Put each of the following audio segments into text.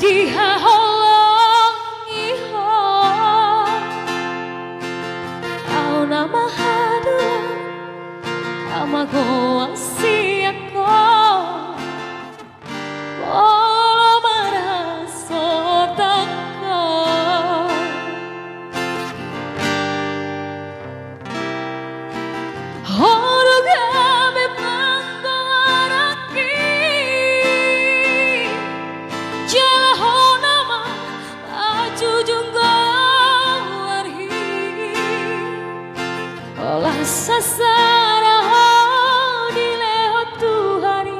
Diha holong iho au nama hadula amago asiako bolo marasotako horugame pangaraki jalahonama ajujunggawarhi olah sasara dileho Tuhari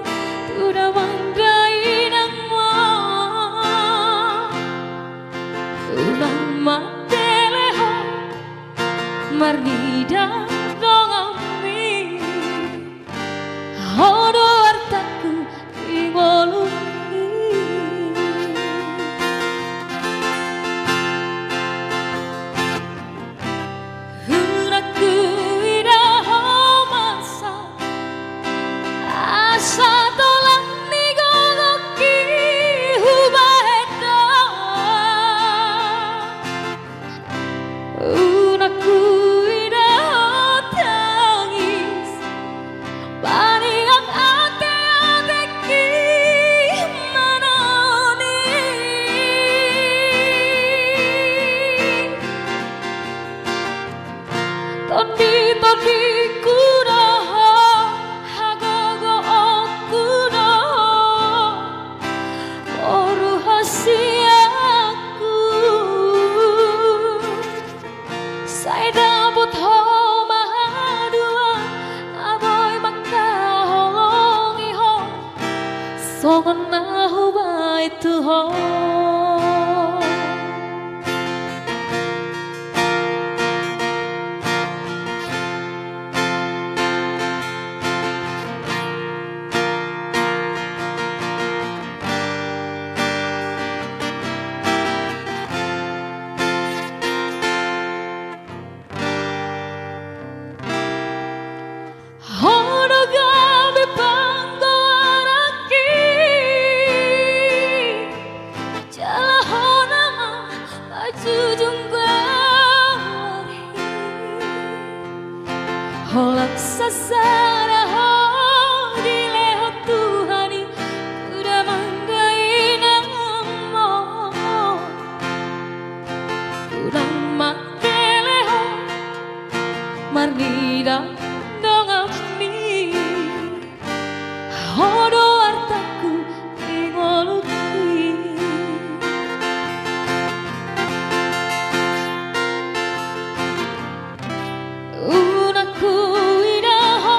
tuda manggai nangwa ulang mateleho marnida dongami hodo artaku ingoluki huraku idaho masa asa tolak nigogoki hubaheda unaku idaho tangis baniak ate-ateki manoni tondi kudaho hagogo okudaho oru hasiaku saida butho mahadua aboy makaholongi ho songon nahu baitu ho horogame pangaraki jalahonama ajujunggawarhi holak sasara dileho Tuhari udah manggai namo udah mateleho marnida dongami hodo artaku ingoluki unaku idaho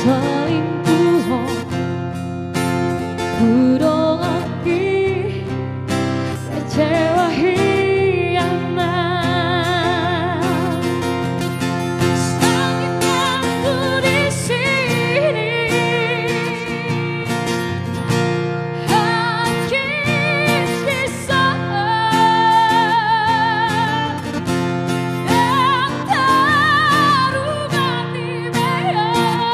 selingkuh burung api kecewa hianat sakitnya aku di sini hati di sana yang terubah tiba-tiba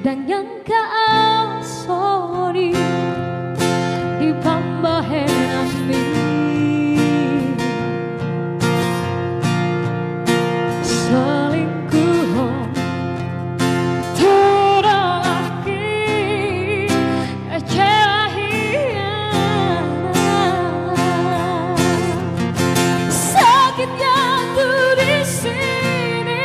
dan yang kaasori di pambahen ami selingkuh turang aki kecewa hianat sakitnya tuh di sini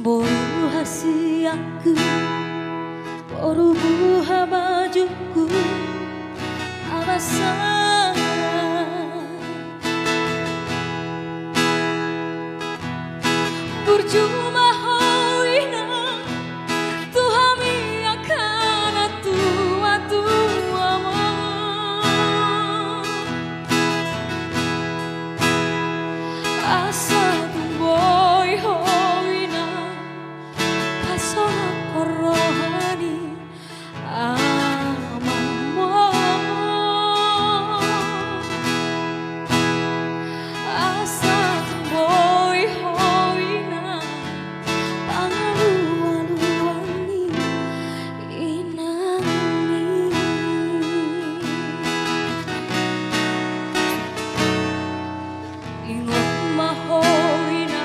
boru hasiaku boru buha bajuku alasan percuma hoina tuhami akan tua-tua asa tumboy hoina pasona korohani amamo asa tumboy hoina pangaluan-luani inangni ingot mahoina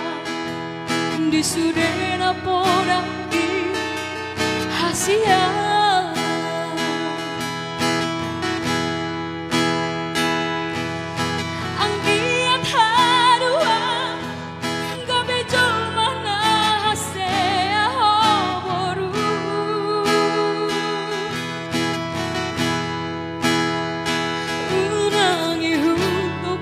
di sudena podaki hasia anggiat hadua gabe joma na hasea hoboru unangi hutu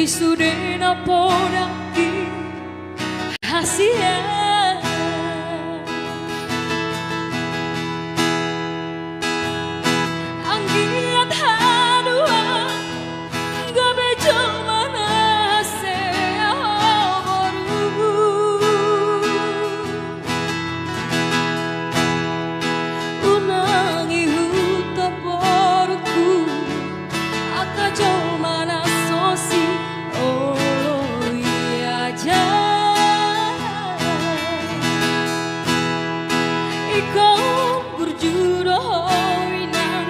Isude na podaki hasia Anggiat hadua gabe jomana se ahoru Unangi huta porku aka jomana sosi oh iya ja Ikaw burjudo hoinan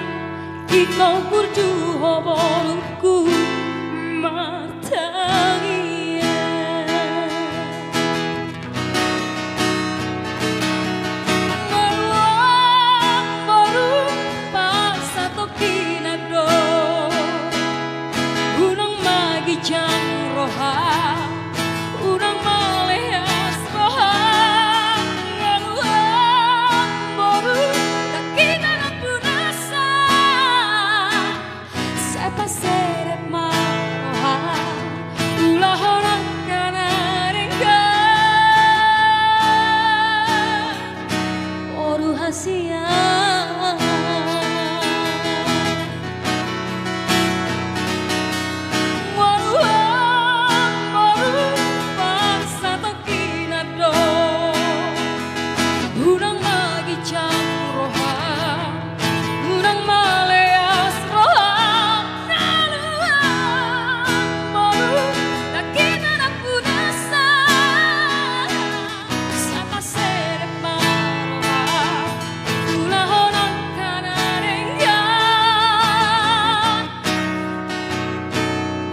Ikaw burjuho borungku matangia Maruang baru pasato kinado Unang magijang roha Unang malehas roha Maruang baru takina na punasa Sepa serep maroha Ulah orang kanarengga Oru hasia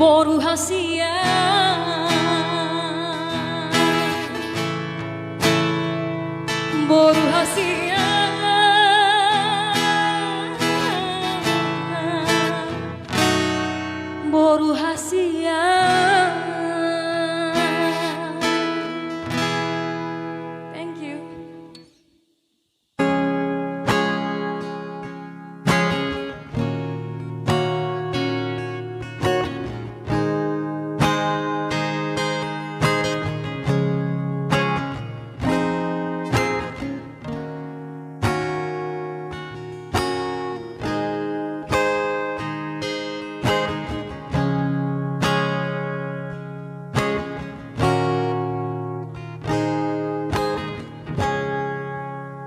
Boru hasia Boru hasia Boru hasia Thank you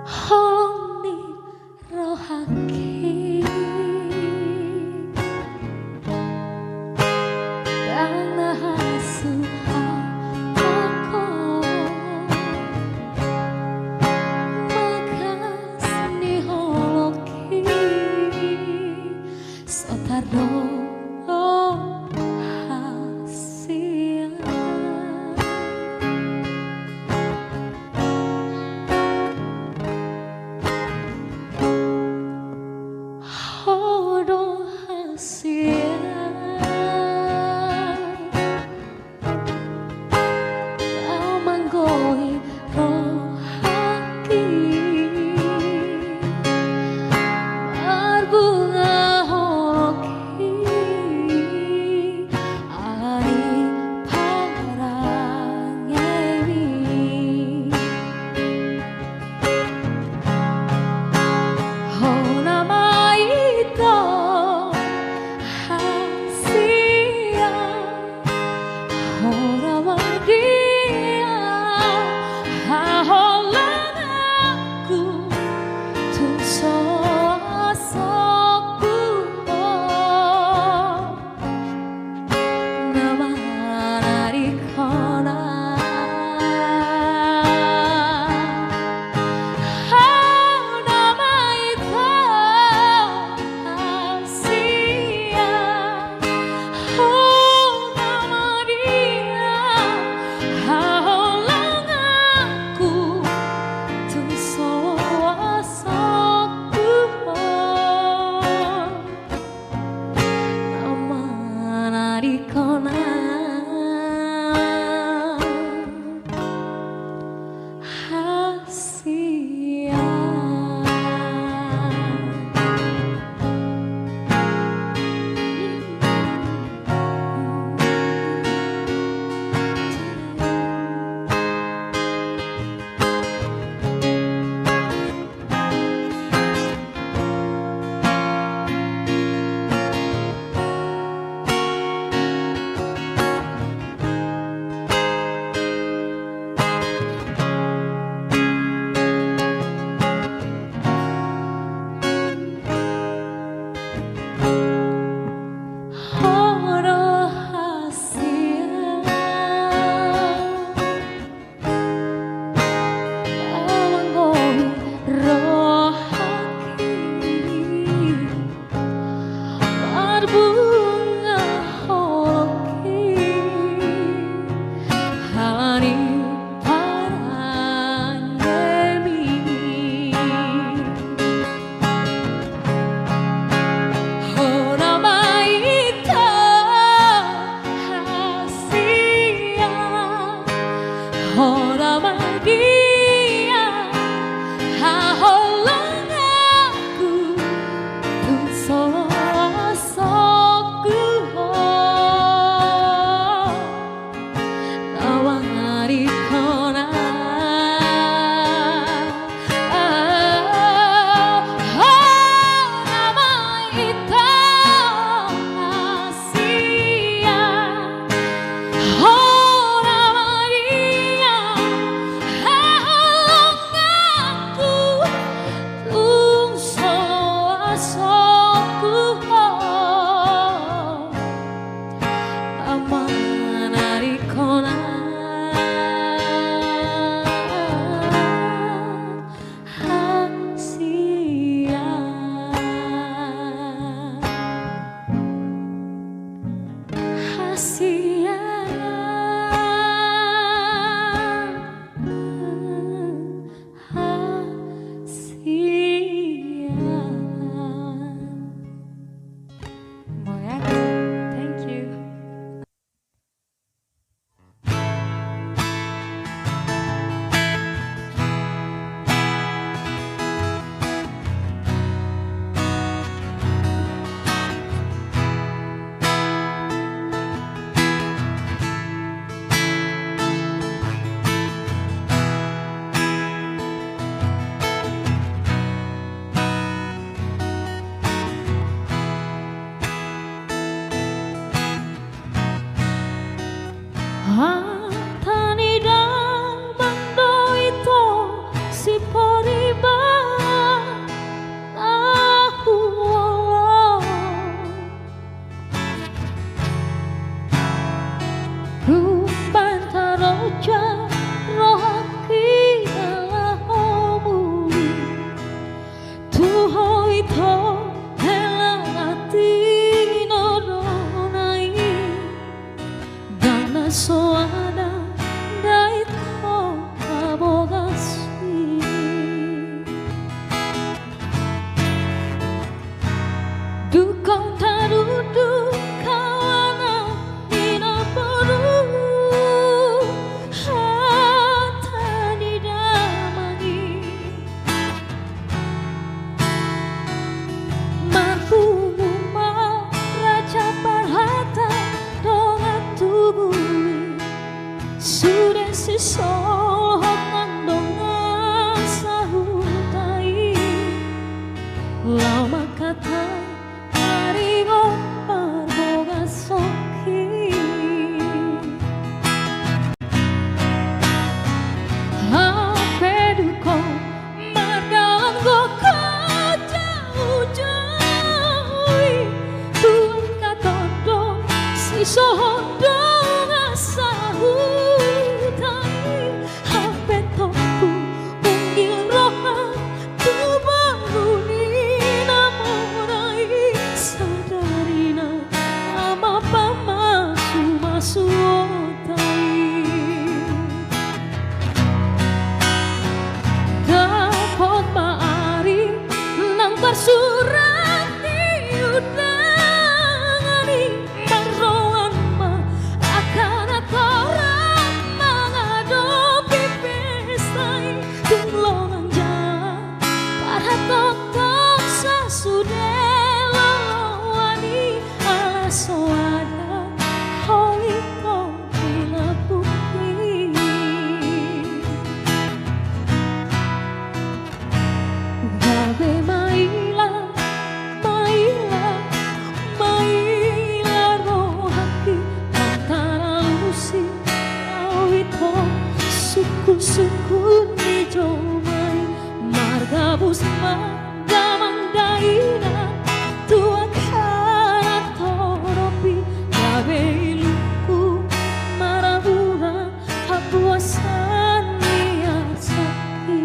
Honi rohaki Dana hasuha ako Makas ni holoki Sotaro hasia Hodo hasia Kau manggoi rohaki Berbunga hoki Ari parangewi Hona maito hasia Hora madia haholan aku Tuso asoku Nama narikona Thank you. Tanida bando itu si poriba aku rumban taroja rohaki dalah omuri tuho itu helati noronai dana soada daito abogasi dukong tarudu kawana inaporu hatani damani marhumuma raja parhata donga tubuh sudah sesohot nandongan sahutai lama kata harigo parboga soki hapeduko madango kajau-jauhi tuan katodo si sohot donga sahutai hapetompu unggil roha tubaruni namonai sadarina ama pamasu masuotai dapat maari nang tersurat diundangani marroan ma akan atoran mengadopi pestai tulungan jalan para totok sasudah lolowani ala soada hoiko bila bukti gabe maila maila maila rohaki antara lusi awito suku-suku ni jomai margabus mandamandaina tua kana toropi gabe iluku marabura hapuasan niasaki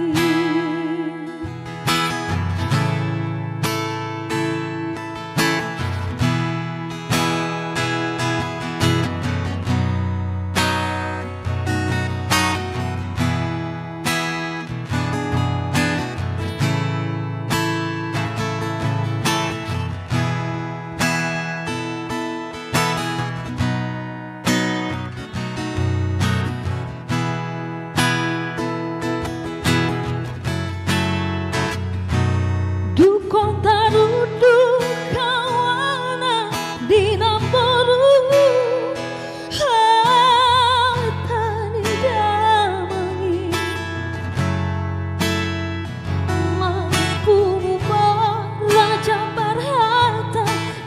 dukong tarudu kawana dinaporu hatani damani mampumu raja parhata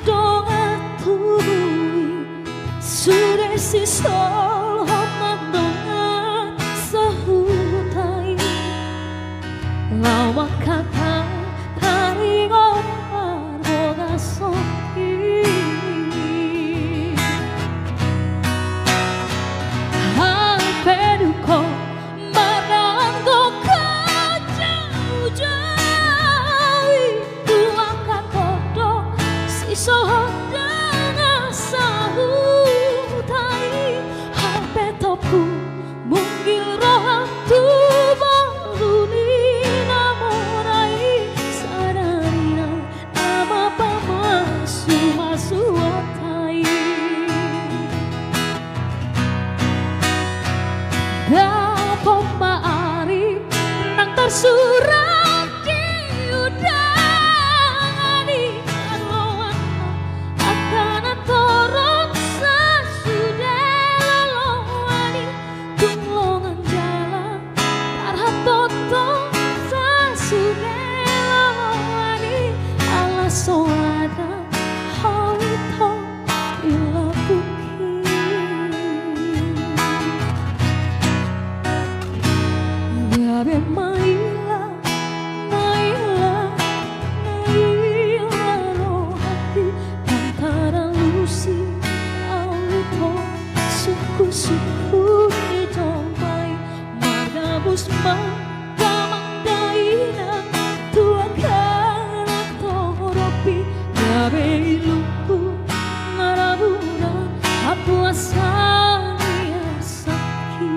doa tubuhi sudah sisol hotna dongan sahutai lama kata harigo parboga soki hapeduko madango kajau-jauhi tuang katodo si sohot dengan sahut suku ditompai Magabus magdamagdaina Tua kana toropi Gabe iluku marabura Apuasani asaki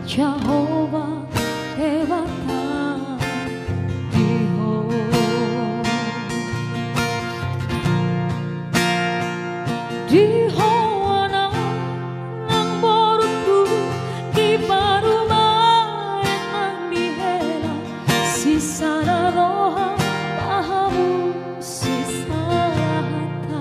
Jehovah Dewata Diho Diho ana nang boruku di paruma nang dihela sisana roha pahamu sisarata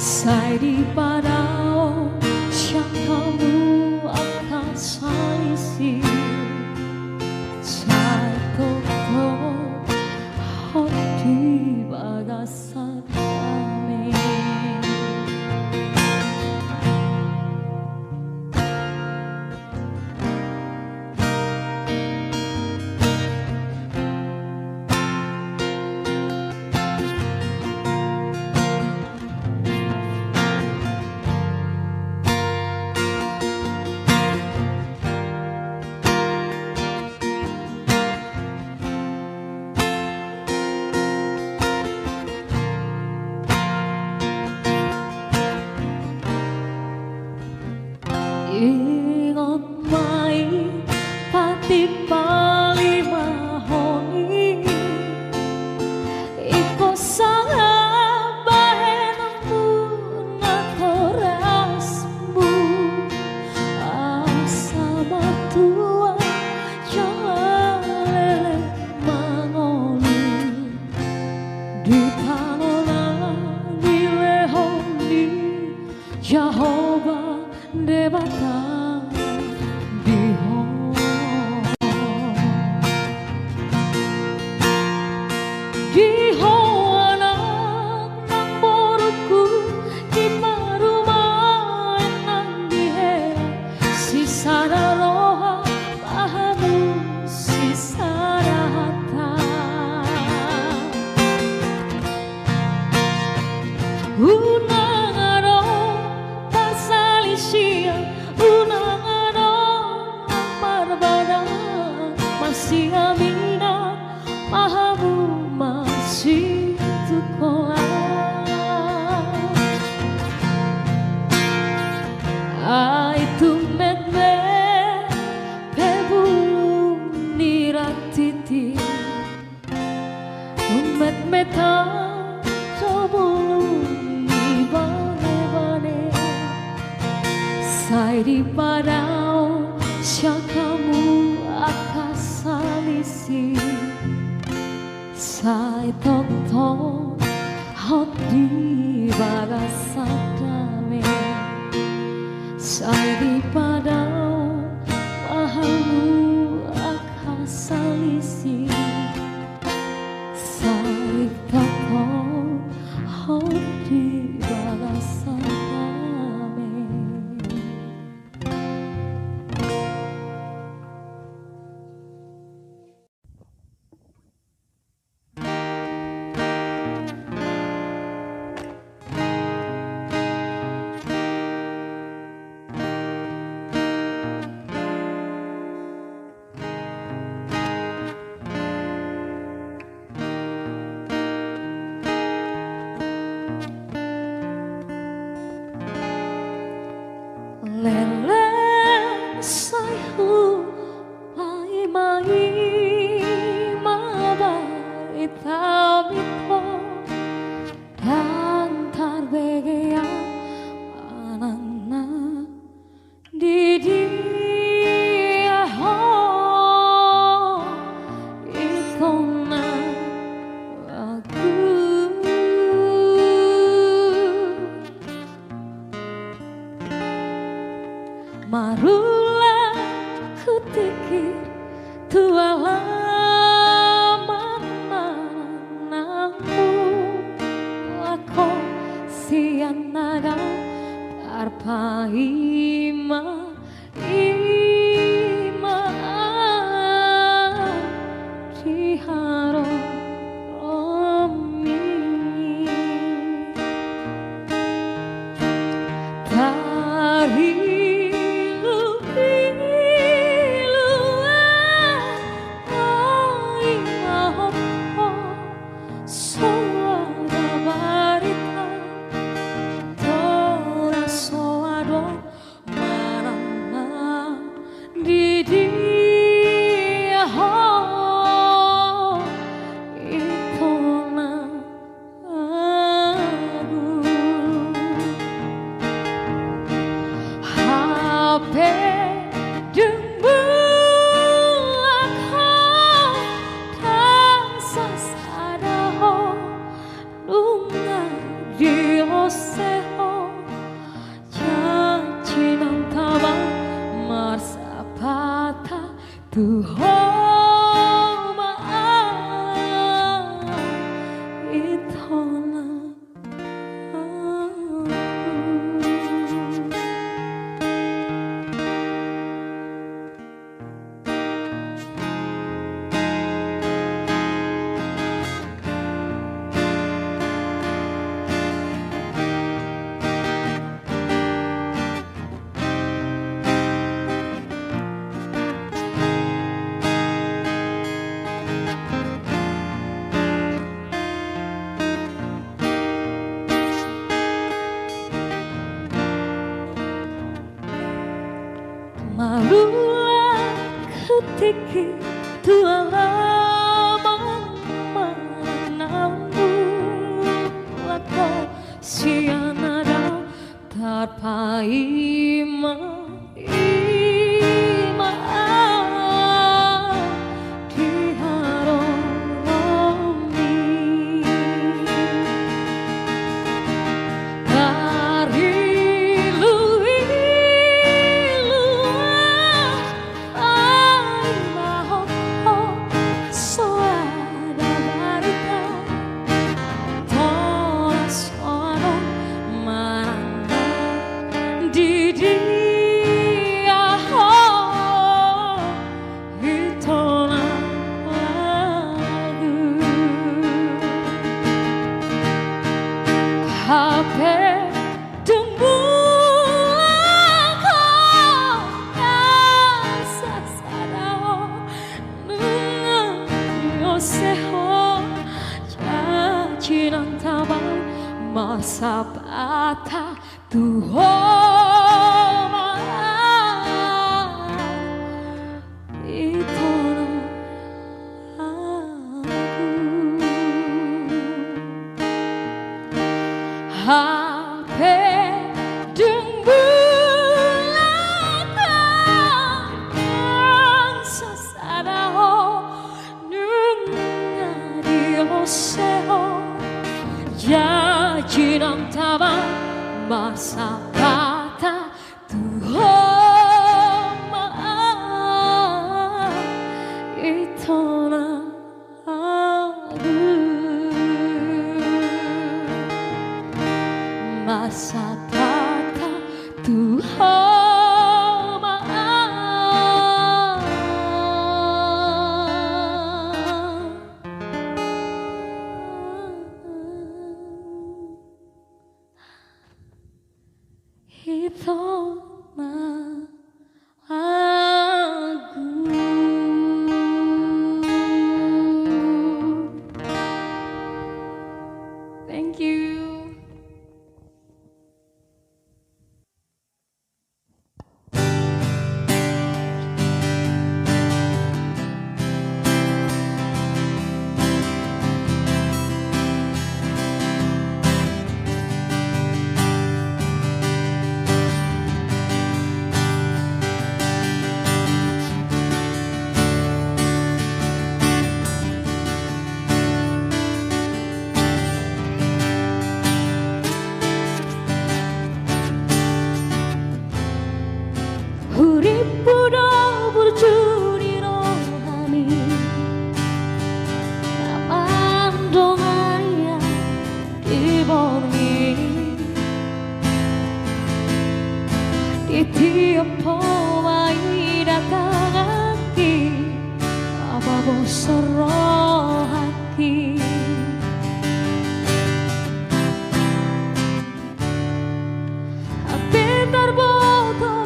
Sai di padao siang kamu akan salisi Sai toto hoti bagasatane Ingat mai pati palimahoni Iko sangat bahenamu nakorasmu Asa matua jangan lele mangolu Di tanona di lehoni Jehovah Dewata Diho rahasia minat pahamu masih tukolah. Ai tu medme pebulu niratiti umet meta sobulu ni bane-bane sai di padau syakamu akasalisi sai tok-tok hot di bagasadame sai di padau pahamu akasalisi sai tok-tok hot di bagasadame. Lele sai hu mai mai ma bai tami po dan tarbegea anana di dia ho ikona aku Marula kutikir tualaman manamu Lako sianada arpaima ima diharo omi Tari Tu homa itona Marula ketikir tualaman manamu Lako sianada tarpaima ima diharomi Didi masa bata Tuhan itu HP deng belakang sasadao nungadio seo ya jinang tama masa bata Tuhan itu masa bata Tuhan itu Thank you. Urip-udo burjuni rohani Namandongannya diboni Di tiap pawai datang hati Apa bosor rohani Pintar boto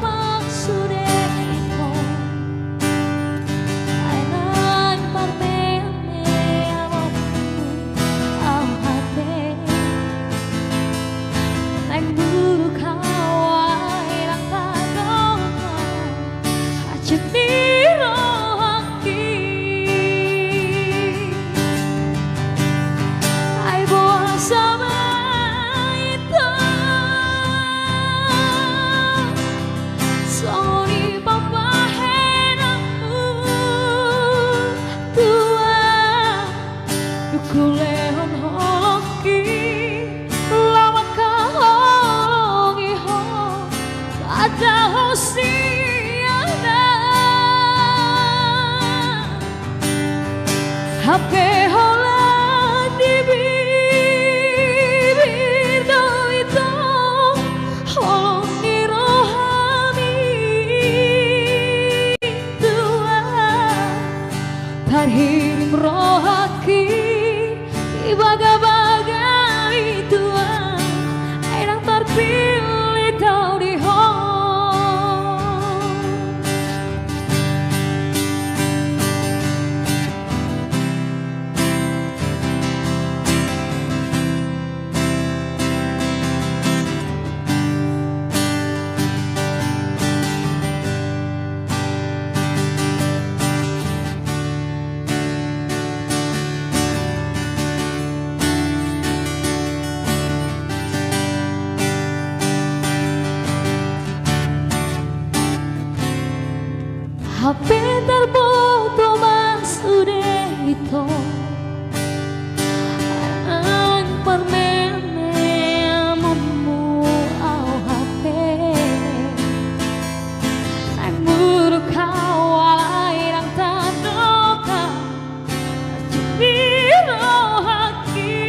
Kulehon hoki lawan kahongi ho ada hosiana HP hola di bibir doito holong di rohani tua tarhirim rohaki Baga-baga itu Airang terpilih tau di HP terboto mas udah itu Ang permene amumu au HP Ang buruk kawalai rang tadoka Jumiro haki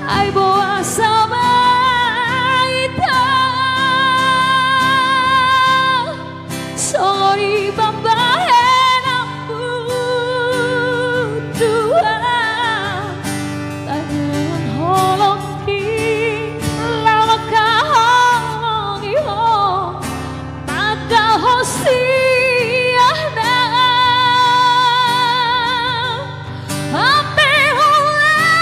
Ai boa sama Sorry bambahen aku tua Tangan holong di lawak kahongi ho Mada hosiana Ampe hola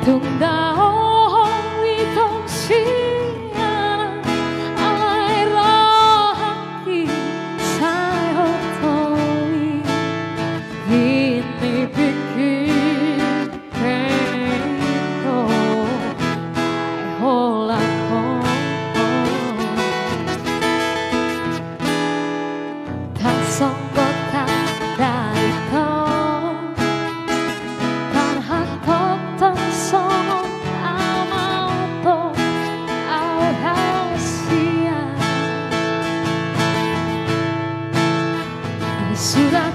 tunggu itong siang alay rohani sayo to'y binibigyan ko ay hola ko tasonggotan darito tanhatot tansong amaupo au rahasia sudah